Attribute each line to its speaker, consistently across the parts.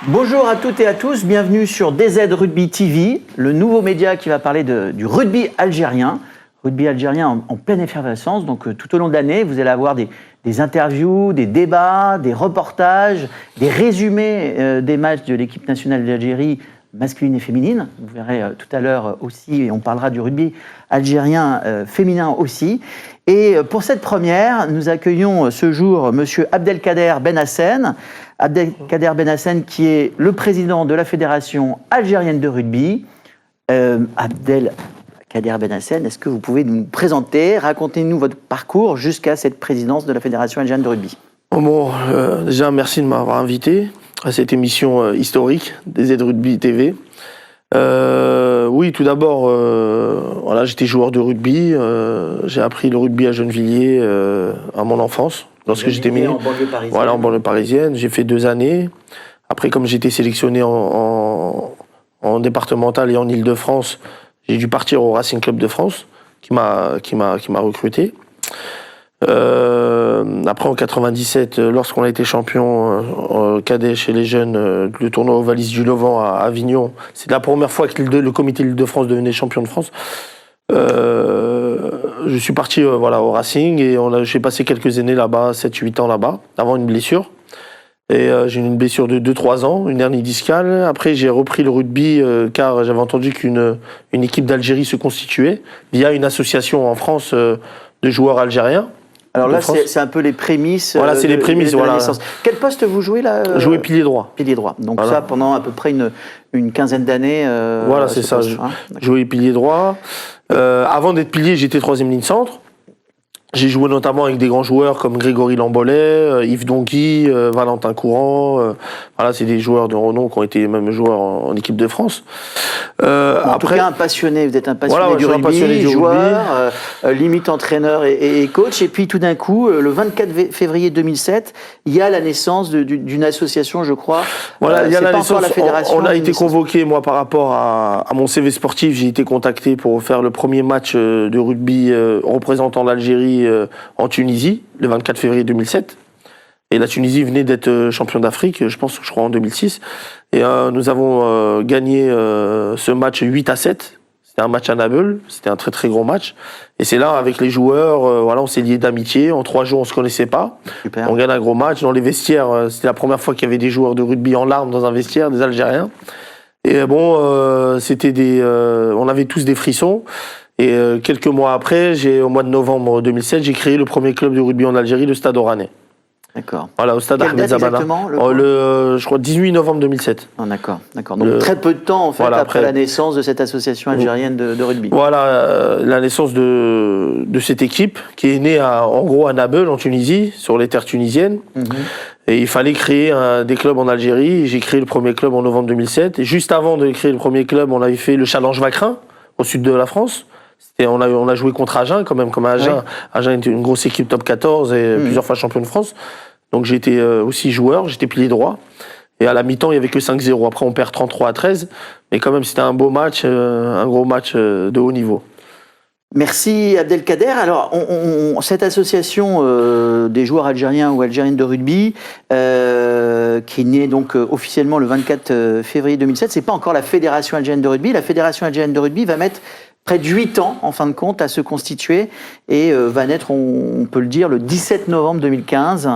Speaker 1: Bonjour à toutes et à tous, bienvenue sur DZ Rugby TV, le nouveau média qui va parler du rugby algérien. Rugby algérien en pleine effervescence, donc tout au long de l'année, vous allez avoir des interviews, des débats, des reportages, des résumés des matchs de l'équipe nationale d'Algérie masculine et féminine. Vous verrez tout à l'heure aussi, et on parlera du rugby algérien féminin aussi. Et pour cette première, nous accueillons ce jour monsieur Abdelkader Benhassen. Abdelkader Benhassen qui est le président de la Fédération algérienne de rugby. Abdelkader Benhassen, est-ce que vous pouvez nous présenter, racontez-nous votre parcours jusqu'à cette présidence de la Fédération algérienne de rugby?
Speaker 2: Déjà, merci de m'avoir invité à cette émission historique des Z Rugby TV. Oui, tout d'abord, j'étais joueur de rugby. J'ai appris le rugby à Gennevilliers à mon enfance, lorsque j'étais né.
Speaker 1: En banlieue parisienne.
Speaker 2: Voilà, en banlieue parisienne. J'ai fait 2 années. Après, comme j'étais sélectionné en départemental et en Île-de-France, j'ai dû partir au Racing Club de France, qui m'a recruté. Après en 97, lorsqu'on a été champion cadet chez les jeunes, le tournoi au Valise du Levant à Avignon, c'est la première fois que le comité Île-de-France devenait champion de France. Je suis parti au Racing et j'ai passé quelques années là-bas, 7-8 ans là-bas, avant une blessure. Et j'ai eu une blessure de 2-3 ans, une hernie discale. Après, j'ai repris le rugby car j'avais entendu qu'une équipe d'Algérie se constituait via une association en France de joueurs algériens.
Speaker 1: Alors là, c'est un peu les prémices.
Speaker 2: Voilà, c'est les prémices.
Speaker 1: De la naissance. Quel poste vous jouez là
Speaker 2: Jouer pilier droit.
Speaker 1: Pilier droit. Donc
Speaker 2: voilà.
Speaker 1: ça, pendant à peu près une quinzaine d'années.
Speaker 2: Voilà, c'est ça. Jouer pilier droit. Avant d'être pilier, j'étais 3e ligne centre. J'ai joué notamment avec des grands joueurs comme Grégory Lambolet, Yves Dongui, Valentin Courant. Voilà, c'est des joueurs de renom qui ont été même joueurs en équipe de France.
Speaker 1: En tout cas, un passionné. Vous êtes un passionné du rugby, joueur, limite entraîneur et coach. Et puis tout d'un coup, le 24 février 2007, il y a la naissance d'une association, je crois.
Speaker 2: Voilà, il y a la naissance.
Speaker 1: La fédération.
Speaker 2: On a été convoqué, moi, par rapport à mon CV sportif, j'ai été contacté pour faire le premier match de rugby représentant l'Algérie en Tunisie, le 24 février 2007. Et la Tunisie venait d'être champion d'Afrique, je crois en 2006. Et nous avons gagné ce match 8-7. C'était un match à Nabeul, c'était un très très gros match. Et c'est là, avec les joueurs, on s'est liés d'amitié. En 3 jours, on se connaissait pas.
Speaker 1: Super.
Speaker 2: On gagne un gros match. Dans les vestiaires, c'était la première fois qu'il y avait des joueurs de rugby en larmes dans un vestiaire, des Algériens. Et on avait tous des frissons. Et quelques mois après, au mois de novembre 2007, j'ai créé le premier club de rugby en Algérie, le Stade Oranais.
Speaker 1: D'accord.
Speaker 2: Voilà, au stade Ahmed Zabana. Je crois 18 novembre 2007.
Speaker 1: Ah, d'accord. Donc très peu de temps en fait après la naissance de cette association algérienne de rugby.
Speaker 2: Voilà, la naissance de cette équipe qui est née en gros à Nabeul en Tunisie, sur les terres tunisiennes. Et il fallait créer des clubs en Algérie. J'ai créé le premier club en novembre 2007. Et juste avant de créer le premier club, on avait fait le Challenge Vacrin au sud de la France. On a joué contre Agen quand même, comme Agen. Ouais. Agen était une grosse équipe top 14 et plusieurs fois champion de France. Donc j'ai été aussi joueur, j'étais pilier droit. Et à la mi-temps, il n'y avait que 5-0. Après, on perd 33-13. Mais quand même, c'était un beau match, un gros match de haut niveau.
Speaker 1: Merci Abdelkader. Alors, cette association des joueurs algériens ou algériennes de rugby, qui est née donc officiellement le 24 février 2007, c'est pas encore la Fédération algérienne de rugby. La Fédération algérienne de rugby va mettre près de 8 ans, en fin de compte, à se constituer et va naître, on peut le dire, le 17 novembre 2015,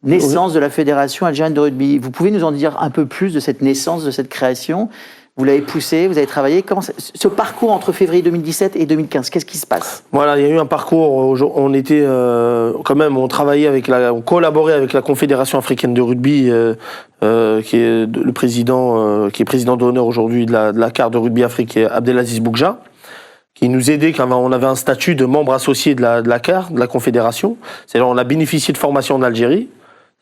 Speaker 1: naissance de la Fédération algérienne de rugby. Vous pouvez nous en dire un peu plus de cette naissance, de cette création? Vous l'avez poussé, vous avez travaillé. Comment ce parcours entre février 2017 et 2015, qu'est-ce qui se passe? Voilà,
Speaker 2: il y a eu un parcours. On était on travaillait on collaborait avec la Confédération africaine de rugby, qui est le président, qui est président d'honneur aujourd'hui de la CAR de rugby Afrique, Abdelaziz Boukja, qui nous aidait quand on avait un statut de membre associé de la CAR, de la Confédération. C'est-à-dire on a bénéficié de formation en Algérie.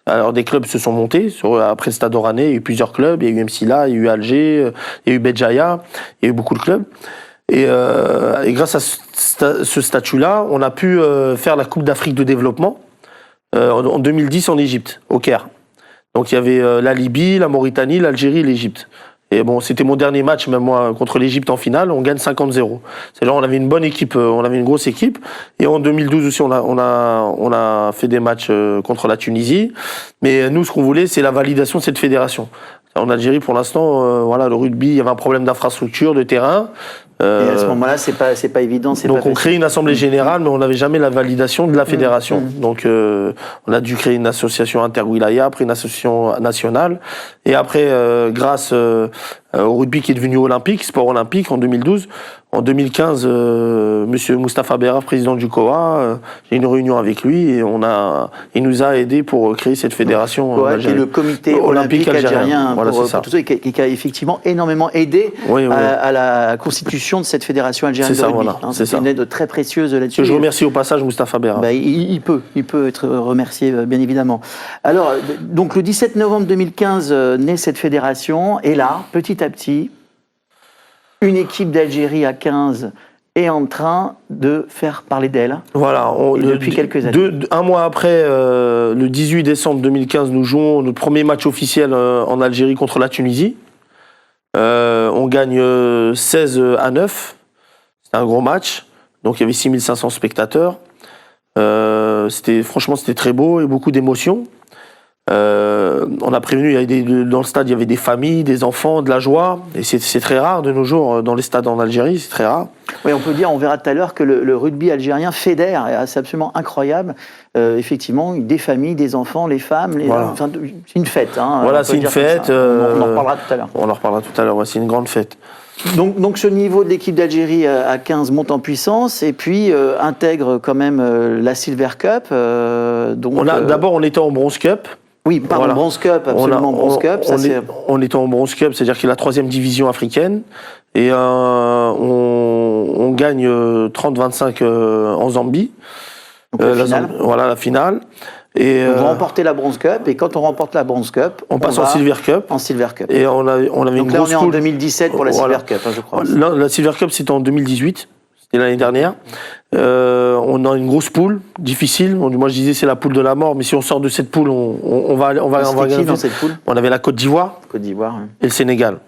Speaker 2: Alors des clubs se sont montés après le Stade Oranais, il y a eu plusieurs clubs, il y a eu Msila, il y a eu Alger, il y a eu Béjaïa, il y a eu beaucoup de clubs. Et grâce à ce statut-là, on a pu faire la Coupe d'Afrique de développement en 2010 en Égypte, au Caire. Donc il y avait la Libye, la Mauritanie, l'Algérie et l'Égypte. Et bon, c'était mon dernier match, même moi, contre l'Égypte en finale, on gagne 50-0. C'est-à-dire, on avait une bonne équipe, on avait une grosse équipe. Et en 2012 aussi, on a fait des matchs contre la Tunisie. Mais nous, ce qu'on voulait, c'est la validation de cette fédération. En Algérie, pour l'instant, voilà, le rugby, il y avait un problème d'infrastructure, de terrain.
Speaker 1: Et à ce moment-là, c'est pas évident.
Speaker 2: Donc on crée une assemblée générale, mais on n'avait jamais la validation de la fédération. Donc on a dû créer une association interwilaya, après une association nationale, et après, grâce au rugby qui est devenu olympique, sport olympique en 2012. En 2015, Monsieur Moustapha Berraf, président du COA, j'ai eu une réunion avec lui et il nous a aidés pour créer cette fédération.
Speaker 1: COA, qui est le comité olympique algérien,
Speaker 2: voilà,
Speaker 1: pour tout ça, et qui a effectivement énormément aidé à la constitution de cette fédération algérienne de rugby.
Speaker 2: Voilà,
Speaker 1: c'est une aide très précieuse là-dessus.
Speaker 2: Je remercie au passage Moustapha Berraf.
Speaker 1: Il peut être remercié, bien évidemment. Alors, donc le 17 novembre 2015 naît cette fédération, et là, petit à petit, une équipe d'Algérie à 15 est en train de faire parler d'elle.
Speaker 2: Voilà.
Speaker 1: Depuis quelques années.
Speaker 2: Un mois après, le 18 décembre 2015, nous jouons notre premier match officiel en Algérie contre la Tunisie. On gagne 16-9. C'était un gros match. Donc il y avait 6500 spectateurs. Franchement, c'était très beau et beaucoup d'émotions. On a prévenu, dans le stade, il y avait des familles, des enfants, de la joie. Et c'est très rare de nos jours dans les stades en Algérie, c'est très rare.
Speaker 1: Oui, on peut dire, on verra tout à l'heure que le rugby algérien fédère, c'est absolument incroyable. Effectivement, des familles, des enfants, les femmes,
Speaker 2: voilà.
Speaker 1: C'est une fête.
Speaker 2: Voilà, c'est une fête.
Speaker 1: On en reparlera tout à l'heure.
Speaker 2: On en reparlera tout à l'heure, c'est une grande fête.
Speaker 1: Donc ce niveau de l'équipe d'Algérie à 15 monte en puissance et puis intègre quand même la Silver Cup.
Speaker 2: D'abord, on était en Bronze Cup.
Speaker 1: Oui, pardon, voilà. Bronze Cup, absolument, Bronze Cup.
Speaker 2: On était en Bronze Cup, c'est-à-dire qu'il y a la 3e division africaine. Et on gagne 30-25 en Zambie.
Speaker 1: Donc la finale.
Speaker 2: Voilà, la finale. Et
Speaker 1: on va remporter la Bronze Cup, et quand on remporte la Bronze Cup,
Speaker 2: on passe en Silver Cup.
Speaker 1: En Silver Cup.
Speaker 2: Et on avait
Speaker 1: donc
Speaker 2: une
Speaker 1: là,
Speaker 2: grosse
Speaker 1: on est en 2017 pour la Silver Cup, je crois.
Speaker 2: La Silver Cup, c'était en 2018. C'était l'année dernière. On a une grosse poule, difficile. Moi, je disais c'est la poule de la mort, mais si on sort de cette poule, on va gagner.
Speaker 1: Dans cette poule.
Speaker 2: On avait la Côte d'Ivoire. Et le Sénégal.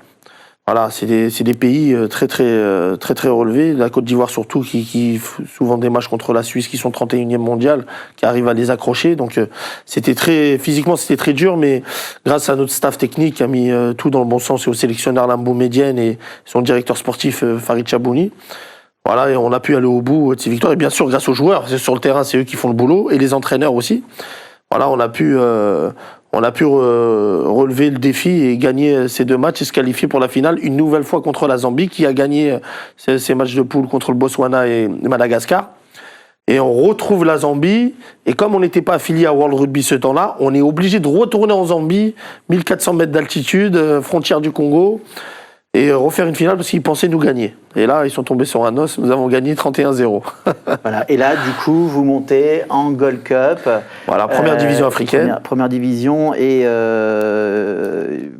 Speaker 2: Voilà, c'est des pays très relevés. La Côte d'Ivoire surtout, qui souvent des matchs contre la Suisse, qui sont 31e mondial, qui arrivent à les accrocher. Donc physiquement c'était très dur, mais grâce à notre staff technique qui a mis tout dans le bon sens, et au sélectionneur Lambo Médienne et son directeur sportif Farid Chabouni. Voilà, et on a pu aller au bout de ces victoires. Et bien sûr, grâce aux joueurs, sur le terrain, c'est eux qui font le boulot, et les entraîneurs aussi. Voilà, on a pu relever le défi et gagner ces 2 matchs et se qualifier pour la finale une nouvelle fois contre la Zambie, qui a gagné ces matchs de poule contre le Botswana et Madagascar. Et on retrouve la Zambie, et comme on n'était pas affilié à World Rugby ce temps-là, on est obligé de retourner en Zambie, 1400 mètres d'altitude, frontière du Congo, et refaire une finale parce qu'ils pensaient nous gagner. Et là, ils sont tombés sur un os, nous avons gagné 31-0.
Speaker 1: Voilà. Et là, du coup, vous montez en Gold Cup.
Speaker 2: Voilà, première division africaine.
Speaker 1: Première division, et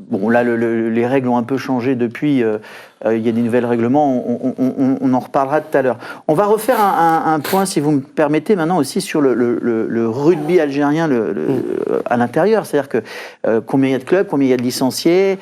Speaker 1: bon, là, les règles ont un peu changé depuis. Il y a des nouvelles règlements, on en reparlera tout à l'heure. On va refaire un point, si vous me permettez, maintenant aussi sur le rugby algérien à l'intérieur. C'est-à-dire que combien il y a de clubs, combien il y a de licenciés,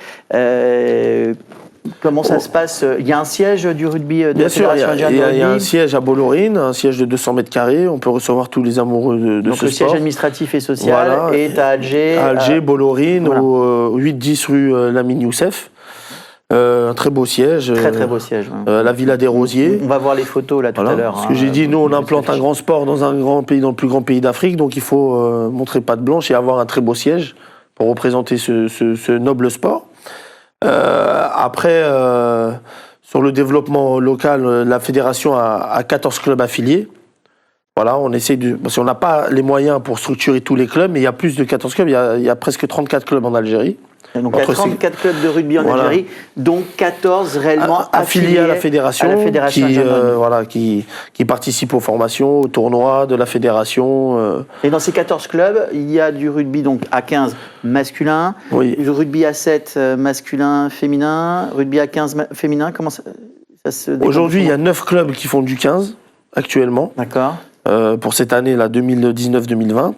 Speaker 1: comment ça se passe? Il y a un siège du rugby de la Fédération algérienne de rugby.
Speaker 2: Il y a un siège à Bollorine, un siège de 200 mètres carrés. On peut recevoir tous les amoureux de
Speaker 1: donc
Speaker 2: ce sport.
Speaker 1: Donc le siège administratif et social est à Alger.
Speaker 2: À Alger, Bollorine, voilà. Au 8-10 rue Lamine Youssef. Un très beau siège.
Speaker 1: Très beau siège.
Speaker 2: La Villa des Rosiers.
Speaker 1: On va voir les photos là tout à l'heure.
Speaker 2: Ce que j'ai dit, nous on implante un grand sport dans un grand pays, dans le plus grand pays d'Afrique, donc il faut montrer patte blanche et avoir un très beau siège pour représenter ce noble sport. Après, sur le développement local, la fédération a 14 clubs affiliés. Voilà, on essaie parce qu'on n'a pas les moyens pour structurer tous les clubs, mais il y a plus de 14 clubs, il y a presque 34 clubs en Algérie.
Speaker 1: Donc il y a 34 clubs de rugby en Algérie, dont 14 réellement affiliés
Speaker 2: à la fédération, qui participent aux formations, aux tournois de la fédération.
Speaker 1: Et dans ces 14 clubs, il y a du rugby donc à 15 masculin, du rugby à 7 masculin, féminin, rugby à 15 féminin. Comment ça se décompose?
Speaker 2: Aujourd'hui, il y a 9 clubs qui font du 15 actuellement.
Speaker 1: D'accord.
Speaker 2: Pour cette année, là, 2019-2020.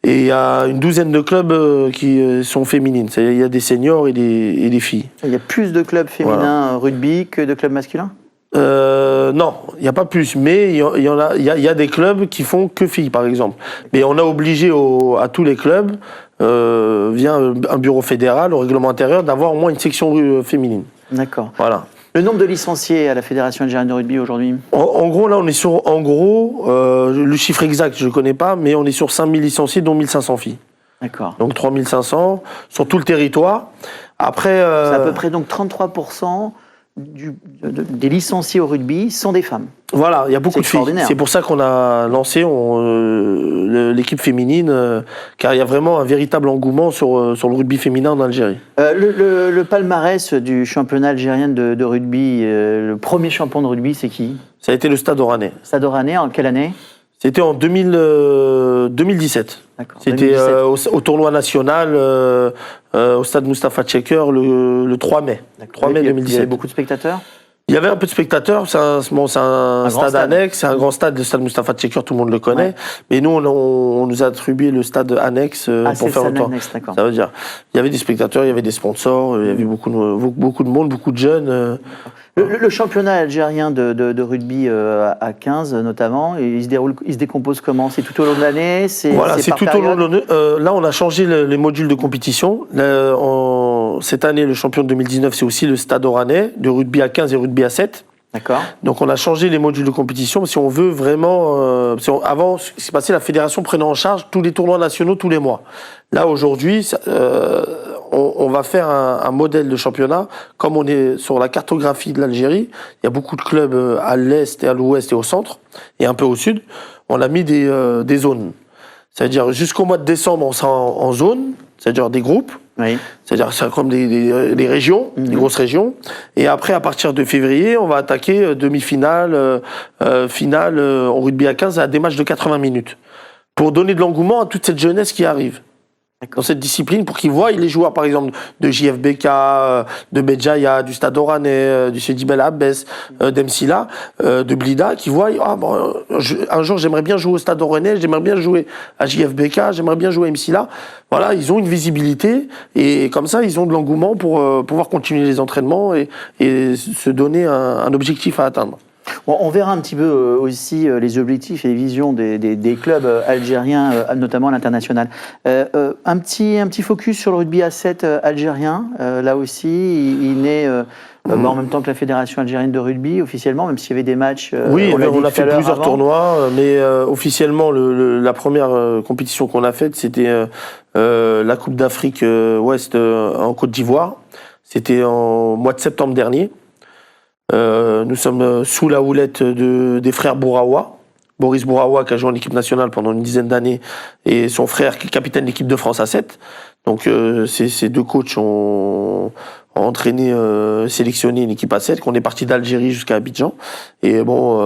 Speaker 2: Et il y a une douzaine de clubs qui sont féminines. C'est-à-dire, il y a des seniors et des filles.
Speaker 1: Il y a plus de clubs féminins rugby que de clubs masculins?
Speaker 2: Non, il n'y a pas plus, mais il y a des clubs qui font que filles, par exemple. Mais on a obligé à tous les clubs, via un bureau fédéral, au règlement intérieur, d'avoir au moins une section féminine.
Speaker 1: D'accord.
Speaker 2: Voilà.
Speaker 1: Le nombre de licenciés à la Fédération algérienne de rugby aujourd'hui?
Speaker 2: En gros, là, on est sur, le chiffre exact, je ne connais pas, mais on est sur 5000 licenciés, dont 1500 filles.
Speaker 1: D'accord.
Speaker 2: Donc 3500 sur tout le territoire. Après,
Speaker 1: c'est à peu près donc 33% des licenciés au rugby sont des femmes.
Speaker 2: Voilà, il y a beaucoup de filles. C'est pour ça qu'on a lancé l'équipe féminine, car il y a vraiment un véritable engouement sur le rugby féminin en Algérie.
Speaker 1: Le palmarès du championnat algérien de rugby, le premier champion de rugby, c'est qui?
Speaker 2: Ça a été le Stade Oranais.
Speaker 1: Stade Oranais, en quelle année?
Speaker 2: C'était en 2017.
Speaker 1: D'accord.
Speaker 2: C'était au tournoi national, au stade Moustapha Tcheker, le 3 mai. 3 mai 2017.
Speaker 1: Il y avait beaucoup de spectateurs?
Speaker 2: Il y avait un peu de spectateurs, c'est un stade annexe, c'est un grand stade, le stade Moustapha Tcheker, tout le monde le connaît. Ouais. Mais nous, on nous a attribué le stade annexe pour faire autant. Ça veut dire, il y avait des spectateurs, il y avait des sponsors, il y avait beaucoup de monde, beaucoup de jeunes.
Speaker 1: Le championnat algérien de rugby à 15 notamment, il se décompose comment? C'est tout au long de l'année?
Speaker 2: Voilà, c'est tout au long de l'année. Là, on a changé les modules de compétition. Cette année, le champion de 2019, c'est aussi le Stade Oranais, de rugby à 15 et rugby à 7.
Speaker 1: D'accord.
Speaker 2: Donc on a changé les modules de compétition. Si on veut vraiment... avant, ce qui s'est passé, la fédération prenait en charge tous les tournois nationaux tous les mois. Là, aujourd'hui, on va faire un modèle de championnat. Comme on est sur la cartographie de l'Algérie, il y a beaucoup de clubs à l'est et à l'ouest et au centre, et un peu au sud. On a mis des zones. C'est-à-dire jusqu'au mois de décembre, on sera en zone, c'est-à-dire des groupes.
Speaker 1: Oui.
Speaker 2: C'est-à-dire c'est comme des régions, des grosses régions. Et après, à partir de février, on va attaquer demi-finale, finale en rugby à 15 à des matchs de 80 minutes. Pour donner de l'engouement à toute cette jeunesse qui arrive dans cette discipline, pour qu'ils voient les joueurs, par exemple, de JFBK, de Béjaïa, du Stade Oranais, du Sidi Bel Abbès, d'Emsila, de Blida, qui voient, un jour j'aimerais bien jouer au Stade Oranais, j'aimerais bien jouer à JFBK, j'aimerais bien jouer à Emsila. Voilà, ils ont une visibilité, et comme ça, ils ont de l'engouement pour pouvoir continuer les entraînements et se donner un objectif à atteindre.
Speaker 1: Bon, on verra un petit peu aussi les objectifs et les visions des clubs algériens, notamment à l'international. Un petit focus sur le rugby à 7 algérien. Là aussi, il naît en même temps que la Fédération algérienne de rugby, officiellement, même s'il y avait des matchs.
Speaker 2: Oui, on a fait plusieurs tournois, mais officiellement, la première compétition qu'on a faite, c'était la Coupe d'Afrique Ouest en Côte d'Ivoire. C'était en mois de septembre dernier. Nous sommes sous la houlette des frères Bouraoua. Boris Bouraoua, qui a joué en équipe nationale pendant une dizaine d'années, et son frère, qui est capitaine de l'équipe de France à 7. Donc ces deux coachs ont entraîné, sélectionné une équipe à 7, qu'on est parti d'Algérie jusqu'à Abidjan. Et bon,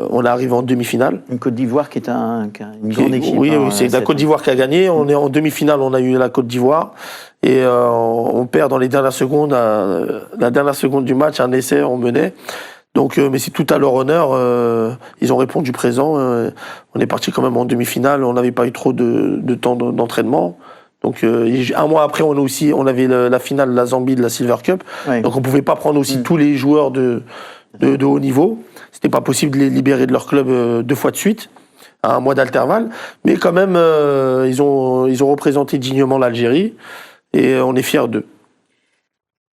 Speaker 2: on arrive en demi-finale.
Speaker 1: Une Côte d'Ivoire qui est une grande équipe.
Speaker 2: Oui, c'est la Côte d'Ivoire qui a gagné. On est en demi-finale, on a eu la Côte d'Ivoire. Et on perd dans les dernières secondes, la dernière seconde du match, un essai, on menait. Donc, mais c'est tout à leur honneur. Ils ont répondu présent. On est parti quand même en demi-finale. On n'avait pas eu trop de temps d'entraînement. Donc, un mois après, on avait la finale de la Zambie de la Silver Cup. Oui. Donc, on pouvait pas prendre aussi tous les joueurs de haut niveau. C'était pas possible de les libérer de leur club 2 fois de suite, à un mois d'intervalle. Mais quand même, ils ont représenté dignement l'Algérie. Et on est fiers d'eux.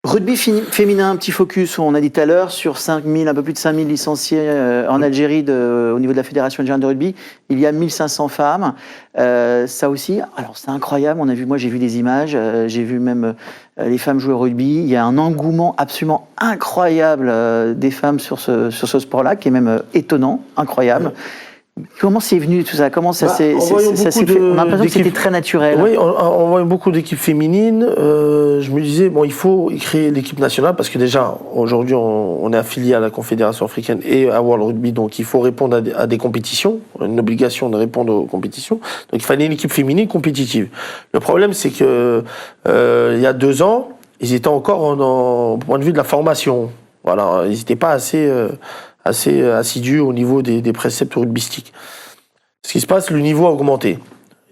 Speaker 1: Rugby féminin, un petit focus, on a dit tout à l'heure, sur 5000, un peu plus de 5000 licenciés en Algérie au niveau de la Fédération algérienne de rugby. Il y a 1500 femmes. Ça aussi, alors c'est incroyable, moi j'ai vu des images, j'ai vu même les femmes jouer au rugby. Il y a un engouement absolument incroyable des femmes sur ce sport-là, qui est même étonnant, incroyable. Comment c'est venu tout ça? Comment ça s'est fait? On a l'impression que c'était très naturel.
Speaker 2: Oui, on voit beaucoup d'équipes féminines. Je me disais, bon, il faut créer l'équipe nationale parce que déjà, aujourd'hui, on est affilié à la Confédération africaine et à World Rugby, donc il faut répondre à des compétitions, une obligation de répondre aux compétitions. Donc il fallait une équipe féminine compétitive. Le problème, c'est que il y a 2 ans, ils étaient encore au point de vue de la formation. Voilà, ils n'étaient pas assez assidus au niveau des préceptes rugbystiques. Ce qui se passe, le niveau a augmenté.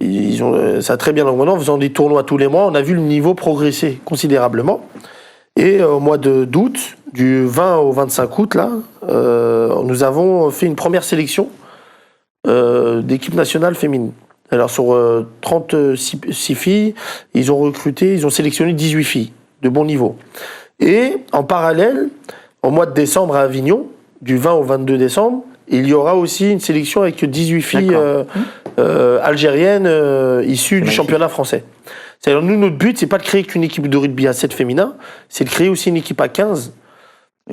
Speaker 2: Ça a très bien augmenté. En faisant des tournois tous les mois, on a vu le niveau progresser considérablement. Et au mois d'août, du 20 au 25 août, là, nous avons fait une première sélection d'équipe nationale féminine. Alors sur 36 filles, ils ont sélectionné 18 filles de bon niveau. Et en parallèle, au mois de décembre à Avignon, du 20 au 22 décembre, il y aura aussi une sélection avec 18 filles algériennes issues du championnat français. C'est-à-dire, nous, notre but, c'est pas de créer qu'une équipe de rugby à 7 féminin, c'est de créer aussi une équipe à 15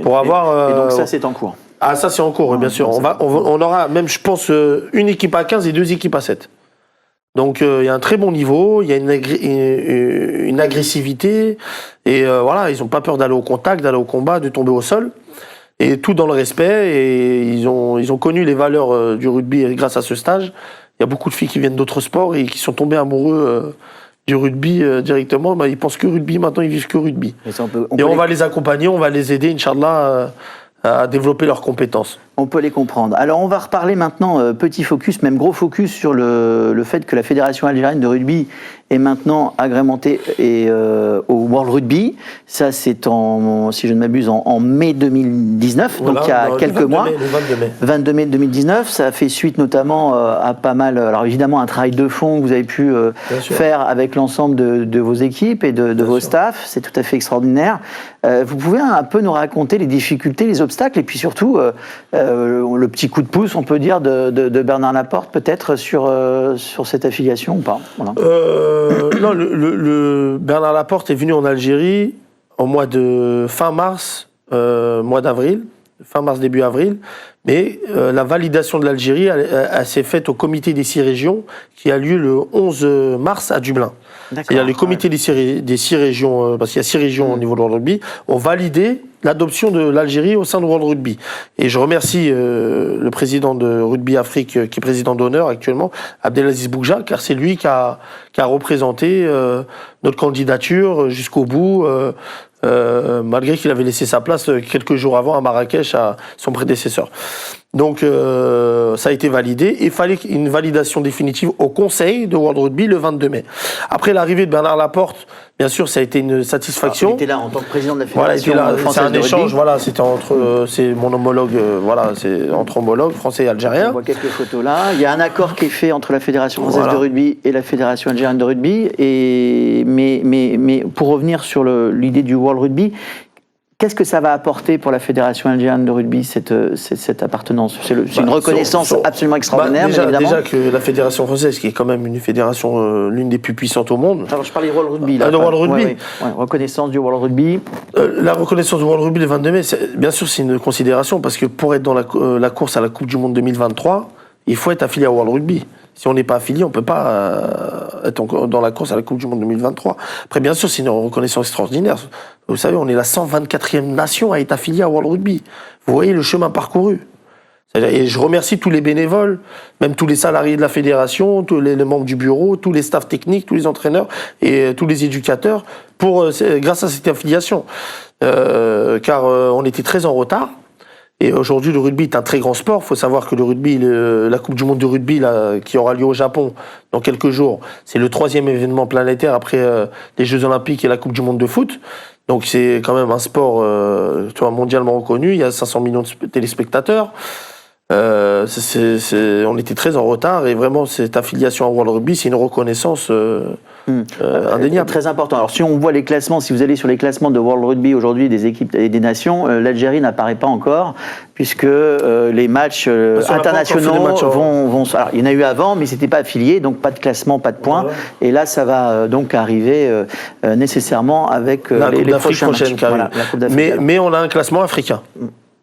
Speaker 2: pour avoir...
Speaker 1: Et donc ça, c'est en cours.
Speaker 2: Ah, ça, c'est en cours, bien sûr. On aura même, je pense, une équipe à 15 et 2 équipes à 7. Donc, il y a un très bon niveau, il y a une agressivité, et voilà, ils n'ont pas peur d'aller au contact, d'aller au combat, de tomber au sol. Et tout dans le respect, et ils ont connu les valeurs du rugby grâce à ce stage. Il y a beaucoup de filles qui viennent d'autres sports et qui sont tombées amoureux du rugby directement. Ils pensent que rugby, maintenant ils vivent que rugby. On va les accompagner, on va les aider, Inch'Allah, à développer leurs compétences.
Speaker 1: On peut les comprendre. Alors on va reparler maintenant, petit focus, même gros focus, sur le fait que la Fédération algérienne de rugby est maintenant agrémentée au World Rugby. Ça, c'est si je ne m'abuse, en mai 2019, voilà, donc il y a quelques mois. Le 22 mai 2019. Ça fait suite notamment à pas mal, alors évidemment un travail de fond que vous avez pu faire avec l'ensemble de vos équipes et de vos staffs. C'est tout à fait extraordinaire. Vous pouvez un peu nous raconter les difficultés, les obstacles et puis surtout le petit coup de pouce, on peut dire, de Bernard Laporte peut-être sur cette affiliation ou pas? Voilà.
Speaker 2: Non, Bernard Laporte est venu en Algérie au mois de fin mars, mois d'avril, fin mars, début avril, mais la validation de l'Algérie, elle s'est faite au comité des 6 régions qui a lieu le 11 mars à Dublin. C'est-à-dire le comité des 6 régions, parce qu'il y a 6 régions au niveau de World Rugby, ont validé l'adoption de l'Algérie au sein de World Rugby. Et je remercie le président de Rugby Afrique, qui est président d'honneur actuellement, Abdelaziz Boukja, car c'est lui qui a représenté notre candidature jusqu'au bout, malgré qu'il avait laissé sa place quelques jours avant à Marrakech à son prédécesseur. Donc ça a été validé. Il fallait une validation définitive au Conseil de World Rugby le 22 mai. Après l'arrivée de Bernard Laporte, bien sûr, ça a été une satisfaction.
Speaker 1: Il était là en tant que président de la Fédération française
Speaker 2: c'est un
Speaker 1: de
Speaker 2: échange,
Speaker 1: rugby.
Speaker 2: Voilà, c'était c'est mon homologue, c'est entre homologues français et algériens.
Speaker 1: On voit quelques photos là. Il y a un accord qui est fait entre la Fédération française de rugby et la Fédération algérienne de rugby. Mais pour revenir sur l'idée du World Rugby, qu'est-ce que ça va apporter pour la Fédération algérienne de rugby, cette appartenance? C'est une reconnaissance absolument extraordinaire, évidemment.
Speaker 2: Déjà que la Fédération française, qui est quand même une fédération l'une des plus puissantes au monde.
Speaker 1: Alors je parlais du World Rugby. Là,
Speaker 2: World Rugby.
Speaker 1: Ouais, reconnaissance du World Rugby.
Speaker 2: La reconnaissance du World Rugby le 22 mai, bien sûr, c'est une considération, parce que pour être dans la course à la Coupe du Monde 2023, il faut être affilié à World Rugby. Si on n'est pas affilié, on ne peut pas être dans la course à la Coupe du Monde 2023. Après, bien sûr, c'est une reconnaissance extraordinaire. Vous savez, on est la 124e nation à être affiliée à World Rugby. Vous voyez le chemin parcouru. Et je remercie tous les bénévoles, même tous les salariés de la fédération, tous les membres du bureau, tous les staffs techniques, tous les entraîneurs et tous les éducateurs grâce à cette affiliation. Car on était très en retard. Et aujourd'hui, le rugby est un très grand sport. Il faut savoir que le rugby, la Coupe du Monde de rugby qui aura lieu au Japon dans quelques jours, c'est le 3e événement planétaire après les Jeux Olympiques et la Coupe du Monde de foot. Donc c'est quand même un sport mondialement reconnu. Il y a 500 millions de téléspectateurs. On était très en retard et vraiment cette affiliation à World Rugby, c'est une reconnaissance indéniable.
Speaker 1: Très important. Alors si on voit les classements, si vous allez sur les classements de World Rugby aujourd'hui des équipes et des nations, l'Algérie n'apparaît pas encore puisque les matchs internationaux vont. Alors il y en a eu avant, mais c'était pas affilié, donc pas de classement, pas de points. Voilà. Et là, ça va donc arriver nécessairement avec les prochains matchs.
Speaker 2: Voilà, mais on a un classement africain.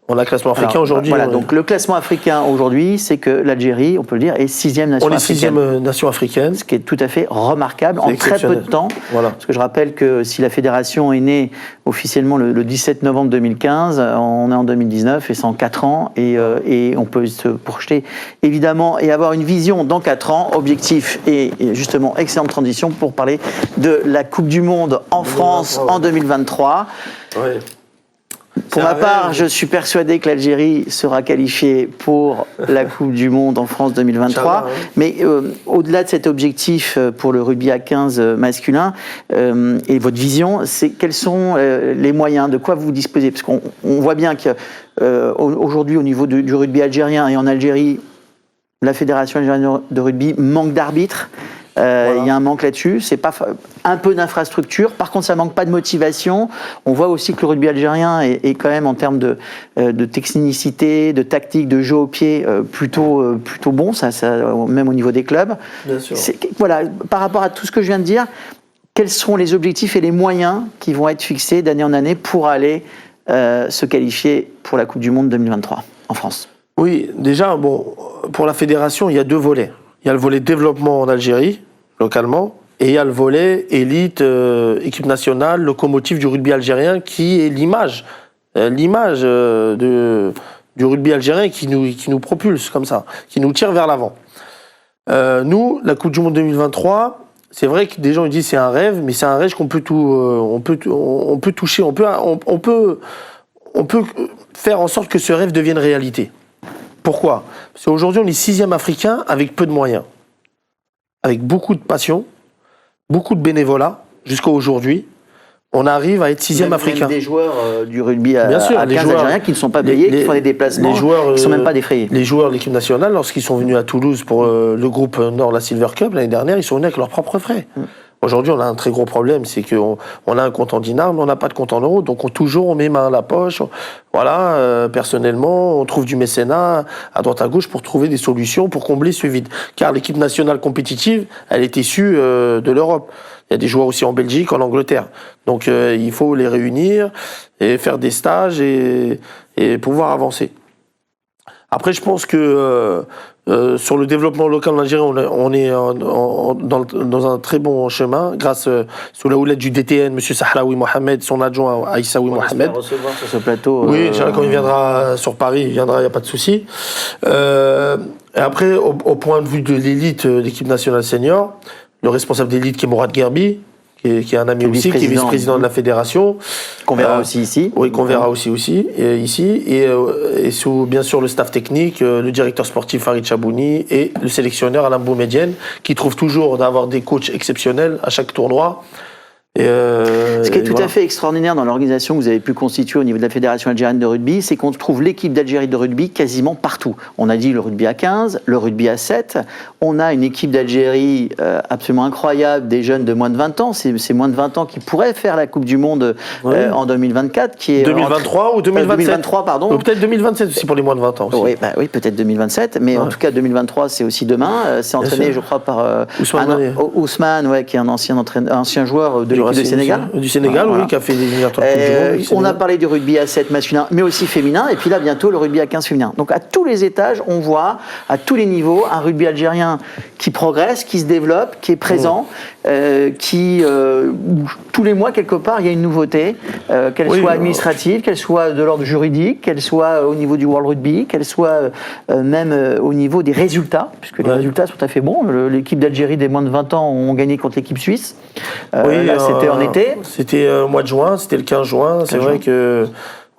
Speaker 2: On a un classement africain aujourd'hui.
Speaker 1: Voilà, donc le classement africain aujourd'hui, c'est que l'Algérie, on peut le dire, est 6e nation africaine.
Speaker 2: On est 6e nation africaine.
Speaker 1: Ce qui est tout à fait remarquable en très peu de temps.
Speaker 2: Voilà.
Speaker 1: Parce que je rappelle que si la fédération est née officiellement le 17 novembre 2015, on est en 2019 et c'est en 4 ans. Et on peut se projeter évidemment et avoir une vision dans 4 ans. Objectif et justement excellente transition pour parler de la Coupe du Monde en France en 2023.
Speaker 2: Ouais.
Speaker 1: Pour ma part, je suis persuadé que l'Algérie sera qualifiée pour la Coupe du Monde en France 2023. Mais au-delà de cet objectif pour le rugby à 15 masculin, et votre vision, c'est quels sont les moyens, de quoi vous disposez? Parce qu'on voit bien qu'aujourd'hui, au niveau du rugby algérien et en Algérie, la Fédération algérienne de rugby manque d'arbitres. Il y a un manque là-dessus, c'est pas un peu d'infrastructure, par contre ça manque pas de motivation. On voit aussi que le rugby algérien est quand même en termes de technicité, de tactique, de jeu au pied plutôt bon, ça, même au niveau des clubs.
Speaker 2: Bien sûr.
Speaker 1: Voilà, par rapport à tout ce que je viens de dire, quels seront les objectifs et les moyens qui vont être fixés d'année en année pour aller se qualifier pour la Coupe du Monde 2023 en France?
Speaker 2: Oui, déjà, pour la fédération, il y a deux volets. Il y a le volet développement en Algérie, localement, et il y a le volet élite, équipe nationale, locomotive du rugby algérien, qui est l'image du rugby algérien qui nous propulse comme ça, qui nous tire vers l'avant. Nous, la Coupe du Monde 2023, c'est vrai que des gens disent c'est un rêve, mais c'est un rêve qu'on peut on peut toucher, on peut faire en sorte que ce rêve devienne réalité. Pourquoi? Parce qu'aujourd'hui, on est 6e africain avec peu de moyens. Avec beaucoup de passion, beaucoup de bénévolat, jusqu'à aujourd'hui. On arrive à être 6e africain.
Speaker 1: Même des joueurs du rugby à 15
Speaker 2: joueurs
Speaker 1: algériens qui ne sont pas payés, qui font des déplacements, qui ne sont même pas défrayés.
Speaker 2: Les joueurs de l'équipe nationale, lorsqu'ils sont venus à Toulouse pour le groupe Nord, la Silver Cup, l'année dernière, ils sont venus avec leurs propres frais. Aujourd'hui, on a un très gros problème, c'est qu'on a un compte en dinars, mais on n'a pas de compte en euros. Donc, on met main à la poche. Voilà, personnellement, on trouve du mécénat à droite à gauche pour trouver des solutions pour combler ce vide. Car l'équipe nationale compétitive, elle est issue de l'Europe. Il y a des joueurs aussi en Belgique, en Angleterre. Donc, il faut les réunir et faire des stages et pouvoir avancer. Après, je pense que sur le développement local en Algérie, on est dans un très bon chemin, grâce sous la houlette du DTN, M. Sahlaoui Mohamed, son adjoint Aïssaoui Mohamed.
Speaker 1: On va recevoir sur ce plateau.
Speaker 2: Oui, quand il viendra sur Paris, il viendra, il n'y a pas de souci. Et après, au point de vue de l'élite, l'équipe nationale senior, le responsable d'élite qui est Mourad Gerbi, qui est un ami aussi, qui est vice-président de la fédération.
Speaker 1: Qu'on verra aussi ici.
Speaker 2: Oui, qu'on verra aussi ici. Et sous, bien sûr, le staff technique, le directeur sportif Farid Chabouni et le sélectionneur Alain Boumedienne, qui trouve toujours d'avoir des coachs exceptionnels à chaque tournoi.
Speaker 1: Ce qui est tout à fait extraordinaire dans l'organisation que vous avez pu constituer au niveau de la Fédération algérienne de rugby, c'est qu'on trouve l'équipe d'Algérie de rugby quasiment partout. On a dit le rugby à 15, le rugby à 7. On a une équipe d'Algérie absolument incroyable, des jeunes de moins de 20 ans. C'est moins de 20 ans qui pourraient faire la Coupe du Monde en 2024. Qui est
Speaker 2: 2023 ou 2027
Speaker 1: 2023, pardon.
Speaker 2: Ou peut-être 2027 aussi pour les moins de 20 ans. Aussi.
Speaker 1: Oui, peut-être 2027. Mais en tout cas, 2023, c'est aussi demain. C'est entraîné, je crois, par Ousmane, qui est un ancien joueur de du Sénégal.
Speaker 2: Du Sénégal, oui, qui a fait des éliminatoires Coupe du Monde.
Speaker 1: On a parlé du rugby à 7 masculin, mais aussi féminin, et puis là, bientôt, le rugby à 15 féminin. Donc, à tous les étages, on voit, à tous les niveaux, un rugby algérien qui progresse, qui se développe, qui est présent, tous les mois, quelque part, il y a une nouveauté, qu'elle soit administrative, qu'elle soit de l'ordre juridique, qu'elle soit au niveau du World Rugby, qu'elle soit même au niveau des résultats, puisque les résultats sont tout à fait bons. L'équipe d'Algérie des moins de 20 ans ont gagné contre l'équipe suisse. Là, c'était en été.
Speaker 2: C'était au mois de juin, c'était le 15 juin. C'est vrai que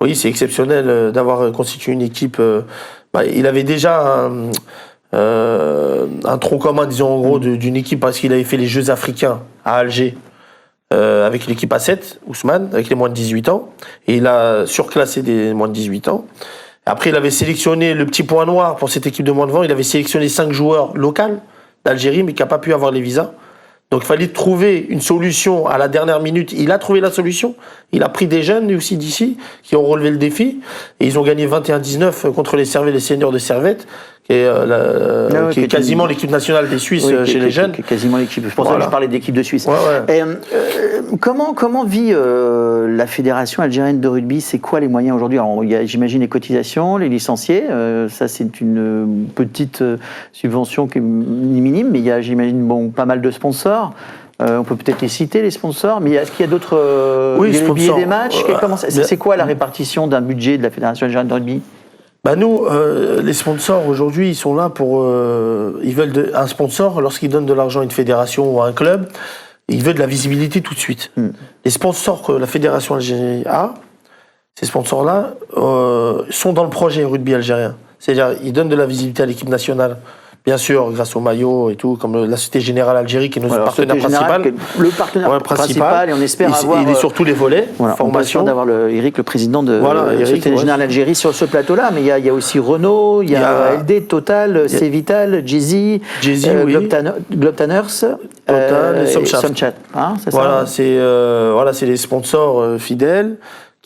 Speaker 2: oui, c'est exceptionnel d'avoir constitué une équipe. Il avait déjà un tronc commun, disons en gros, d'une équipe parce qu'il avait fait les Jeux africains à Alger avec l'équipe A7, Ousmane, avec les moins de 18 ans. Et il a surclassé des moins de 18 ans. Après, il avait sélectionné le petit point noir pour cette équipe de moins de 20. Il avait sélectionné 5 joueurs locaux d'Algérie, mais qui n'ont pas pu avoir les visas. Donc il fallait trouver une solution à la dernière minute. Il a trouvé la solution. Il a pris des jeunes aussi d'ici qui ont relevé le défi. Et ils ont gagné 21-19 contre les Servets, les seniors de Servette, qui est quasiment l'équipe nationale des Suisses chez les jeunes.
Speaker 1: Quasiment l'équipe. C'est pour ça que je parlais d'équipe de Suisse. Et, comment vit la Fédération algérienne de rugby? C'est quoi les moyens aujourd'hui? Il y a, j'imagine, les cotisations, les licenciés. Ça, c'est une petite subvention qui est minime, mais il y a, j'imagine, pas mal de sponsors. On peut peut-être les citer, les sponsors, mais est-ce qu'il y a d'autres les billets des matchs? C'est quoi la répartition d'un budget de la Fédération algérienne de rugby?
Speaker 2: Nous, les sponsors, aujourd'hui, ils sont là pour... ils veulent un sponsor, lorsqu'il donne de l'argent à une fédération ou à un club, il veut de la visibilité tout de suite. Les sponsors que la Fédération algérienne a, ces sponsors-là sont dans le projet rugby algérien. C'est-à-dire, ils donnent de la visibilité à l'équipe nationale. Bien sûr, grâce au maillot et tout, comme la Société Générale Algérie, qui est notre partenaire principal.
Speaker 1: Le partenaire principal, et on espère avoir...
Speaker 2: Il est sur tous les volets, formation.
Speaker 1: On d'avoir Eric, le président de la Société Générale Algérie, sur ce plateau-là. Mais il y a aussi Renault, il y a LD, Total, Cvital, Jay-Z, Globtaners,
Speaker 2: Total,
Speaker 1: Somchat. Hein, c'est
Speaker 2: voilà, c'est les sponsors fidèles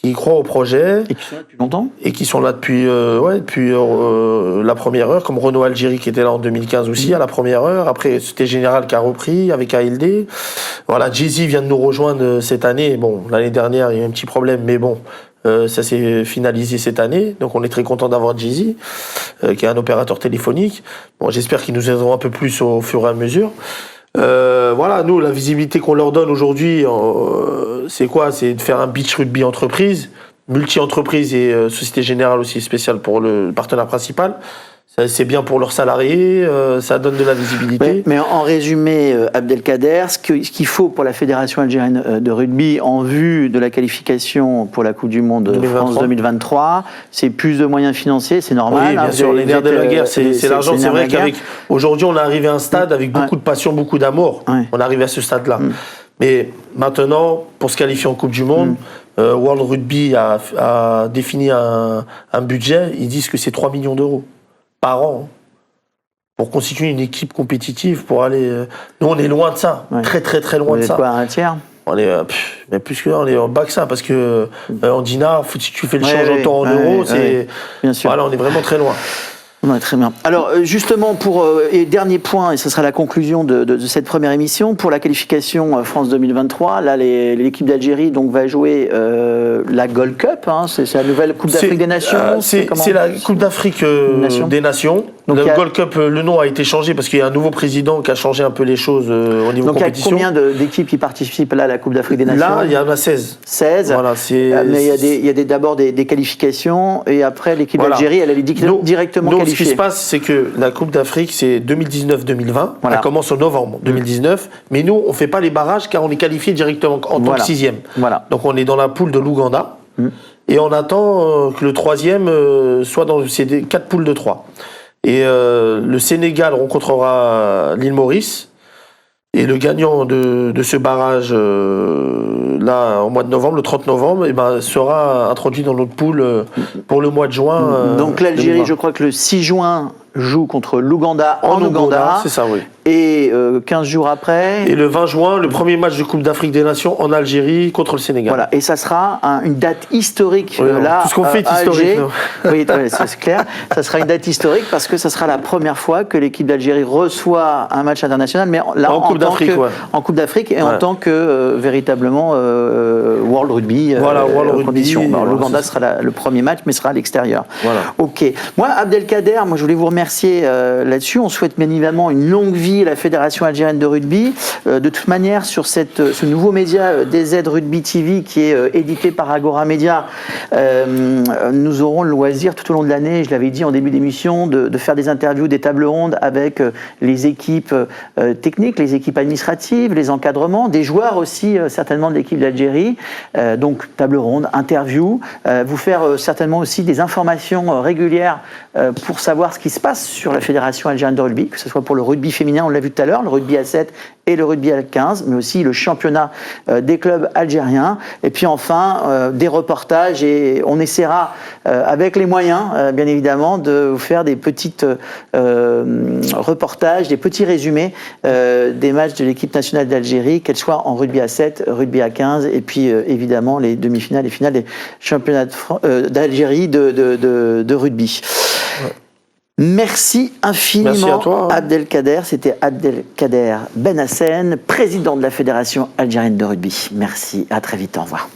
Speaker 2: qui croient au projet.
Speaker 1: Et qui sont là depuis longtemps.
Speaker 2: Et qui sont là depuis la première heure, comme Renault Algérie qui était là en 2015 aussi, à la première heure. Après, c'était Général qui a repris avec ALD. Voilà, Jay-Z vient de nous rejoindre cette année. Bon, l'année dernière, il y a eu un petit problème, mais bon, ça s'est finalisé cette année. Donc, on est très content d'avoir Jay-Z, qui est un opérateur téléphonique. Bon, j'espère qu'ils nous aideront un peu plus au fur et à mesure. Voilà, nous, la visibilité qu'on leur donne aujourd'hui, c'est quoi? C'est de faire un beach rugby entreprise, multi-entreprise et Société Générale aussi spéciale pour le partenaire principal. C'est bien pour leurs salariés, ça donne de la visibilité.
Speaker 1: Mais en résumé, Abdelkader, ce qu'il faut pour la Fédération algérienne de rugby en vue de la qualification pour la Coupe du Monde France 2023, c'est plus de moyens financiers, c'est normal.
Speaker 2: Oui, bien sûr, les nerfs de la guerre, c'est l'argent. C'est vrai qu'aujourd'hui, on est arrivé à un stade avec beaucoup de passion, beaucoup d'amour. On est arrivé à ce stade-là. Mais maintenant, pour se qualifier en Coupe du Monde, World Rugby a défini un budget, ils disent que c'est 3 millions d'euros par an pour constituer une équipe compétitive, pour aller... Nous, on est loin de ça, très très très loin de ça.
Speaker 1: Vous êtes quoi, un tiers?
Speaker 2: On est, mais plus que là, on est en bas que ça, parce que en dinars, si tu fais le change en temps en euros,
Speaker 1: bien sûr.
Speaker 2: Voilà, on est vraiment très loin.
Speaker 1: Ouais, très bien. Alors justement, et dernier point, et ce sera la conclusion de cette première émission, pour la qualification France 2023, là l'équipe d'Algérie donc va jouer la Gold Cup, hein, c'est la nouvelle Coupe d'Afrique des Nations.
Speaker 2: C'est la Coupe d'Afrique des Nations. Donc, le Gold Cup, le nom a été changé parce qu'il y a un nouveau président qui a changé un peu les choses au niveau compétition.
Speaker 1: Donc il y a combien d'équipes qui participent là à la Coupe d'Afrique des Nations?
Speaker 2: Là, il y en a 16.
Speaker 1: 16.
Speaker 2: Voilà,
Speaker 1: mais il y a d'abord des qualifications et après l'équipe d'Algérie, elle est directement qualifiée.
Speaker 2: Ce qui se passe, c'est que la Coupe d'Afrique, c'est 2019-2020. Elle commence en novembre 2019. Mais nous, on ne fait pas les barrages car on est qualifié directement en tant que 6e. Donc on est dans la poule de l'Ouganda. Et on attend que le 3e soit dans ces 4 poules de 3. Et le Sénégal rencontrera l'île Maurice. Et le gagnant de ce barrage, là, au mois de novembre, le 30 novembre, sera introduit dans notre poule pour le mois de juin.
Speaker 1: Donc l'Algérie, je crois que le 6 juin, joue contre l'Ouganda en Ouganda.
Speaker 2: C'est ça, oui.
Speaker 1: Et 15 jours après...
Speaker 2: Et le 20 juin, le premier match de Coupe d'Afrique des Nations en Algérie contre le Sénégal.
Speaker 1: Voilà, et ça sera une date historique. Là,
Speaker 2: tout ce qu'on fait est historique.
Speaker 1: Oui, c'est clair. Ça sera une date historique parce que ça sera la première fois que l'équipe d'Algérie reçoit un match international, mais là en Coupe d'Afrique, en Coupe d'Afrique et en tant que véritablement World Rugby.
Speaker 2: Voilà, World Rugby.
Speaker 1: L'Ouganda sera le premier match, mais sera à l'extérieur.
Speaker 2: Voilà.
Speaker 1: Ok. Moi, Abdelkader, je voulais vous remercier là-dessus. On souhaite bien évidemment une longue vie à la Fédération algérienne de rugby. De toute manière, sur ce nouveau média DZ Rugby TV qui est édité par Agora Media, nous aurons le loisir tout au long de l'année, je l'avais dit en début d'émission, de faire des interviews, des tables rondes avec les équipes techniques, les équipes administratives, les encadrements, des joueurs aussi certainement de l'équipe d'Algérie. Donc table ronde, interview, vous faire certainement aussi des informations régulières pour savoir ce qui se passe sur la Fédération algérienne de rugby, que ce soit pour le rugby féminin, on l'a vu tout à l'heure, le rugby à 7 et le rugby à 15, mais aussi le championnat des clubs algériens. Et puis enfin, des reportages, et on essaiera, avec les moyens, bien évidemment, de vous faire des petits reportages, des petits résumés des matchs de l'équipe nationale d'Algérie, qu'elle soit en rugby à 7, rugby à 15, et puis évidemment les demi-finales et finales des championnats d'Algérie de rugby. Ouais. Merci infiniment.
Speaker 2: Merci à toi.
Speaker 1: Abdelkader, c'était Abdelkader Benhassen, président de la Fédération algérienne de rugby. Merci, à très vite, au revoir.